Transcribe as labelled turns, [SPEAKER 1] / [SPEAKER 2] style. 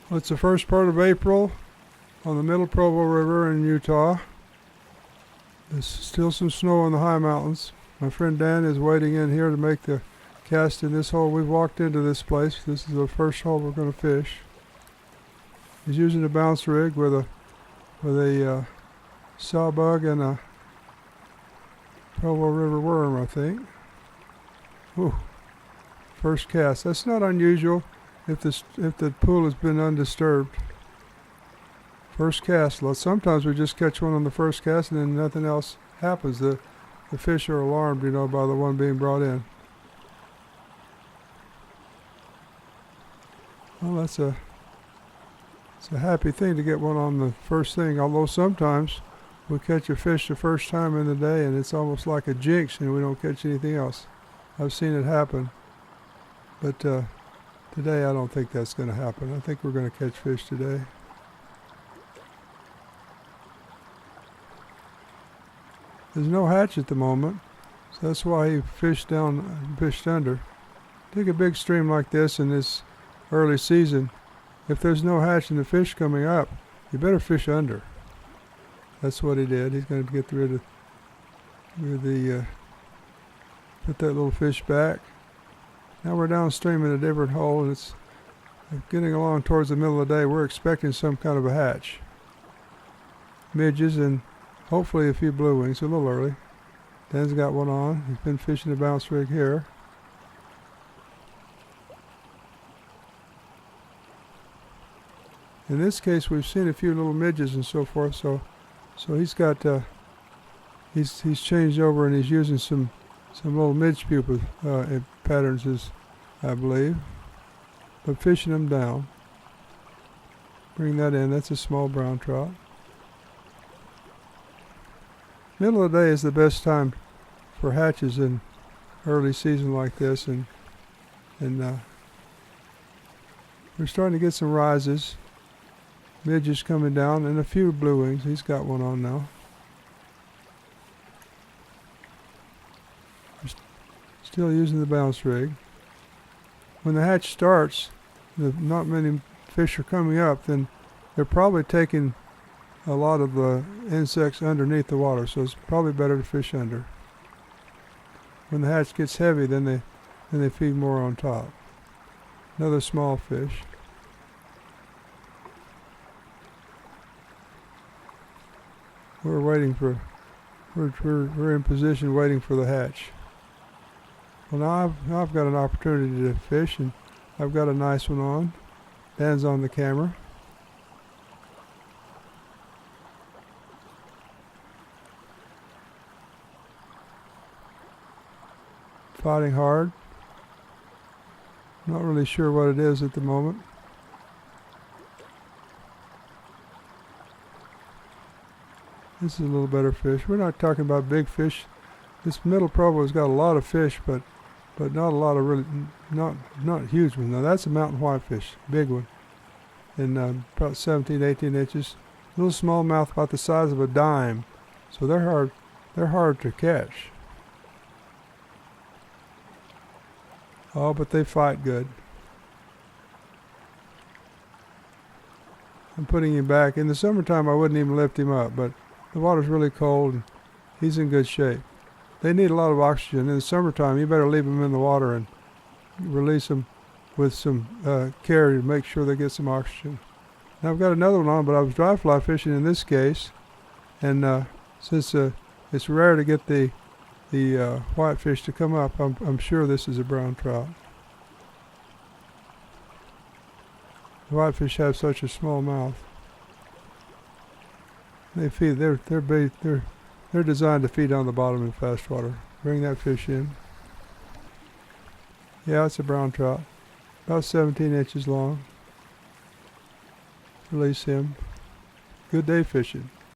[SPEAKER 1] Well, it's the first part of April on the Middle Provo River in Utah. There's still some snow on the high mountains. My friend Dan is waiting in here to make the cast in this hole. We've walked into this place. This is the first hole we're going to fish. He's using a bounce rig with a sawbug and a Provo River worm, I think. Ooh, first cast. That's not unusual if the pool has been undisturbed. First cast. Sometimes we just catch one on the first cast and then nothing else happens. The fish are alarmed, by the one being brought in. Well, it's a happy thing to get one on the first thing, although sometimes we catch a fish the first time in the day and it's almost like a jinx and we don't catch anything else. I've seen it happen, but today I don't think that's going to happen. I think we're going to catch fish today. There's no hatch at the moment, so that's why he fished under. Take a big stream like this in this early season. If there's no hatch and the fish coming up, you better fish under. That's what he did. He's going to get rid of put that little fish back. Now we're downstream in a different hole, and it's getting along towards the middle of the day. We're expecting some kind of a hatch. Midges and hopefully a few blue wings. A little early. Dan's got one on. He's been fishing the bounce rig here. In this case, we've seen a few little midges and so forth. So he's got he's changed over and he's using some little midge pupa patterns, I believe, but fishing them down. Bring that in. That's a small brown trout. Middle of the day is the best time for hatches in early season like this, and we're starting to get some rises. Midges coming down and a few blue wings. He's got one on now. Still using the bounce rig. When the hatch starts, not many fish are coming up, then they're probably taking a lot of the insects underneath the water, so it's probably better to fish under. When the hatch gets heavy, then they feed more on top. Another small fish. We're in position waiting for the hatch. Well, now I've got an opportunity to fish, and I've got a nice one on. Dan's on the camera. Fighting hard. Not really sure what it is at the moment. This is a little better fish. We're not talking about big fish. This Middle Provo has got a lot of fish, but not a lot of really, not huge ones. Now that's a mountain whitefish, big one, and about 17, 18 inches. Little smallmouth about the size of a dime, so they're hard to catch. Oh, but they fight good. I'm putting him back. In the summertime, I wouldn't even lift him up, but the water's really cold and he's in good shape. They need a lot of oxygen. In the summertime, you better leave them in the water and release them with some care to make sure they get some oxygen. Now I've got another one on, but I was dry fly fishing in this case, and since it's rare to get the whitefish to come up, I'm sure this is a brown trout. The whitefish have such a small mouth. They feed. They're designed to feed on the bottom in fast water. Bring that fish in. Yeah, it's a brown trout, about 17 inches long. Release him. Good day fishing.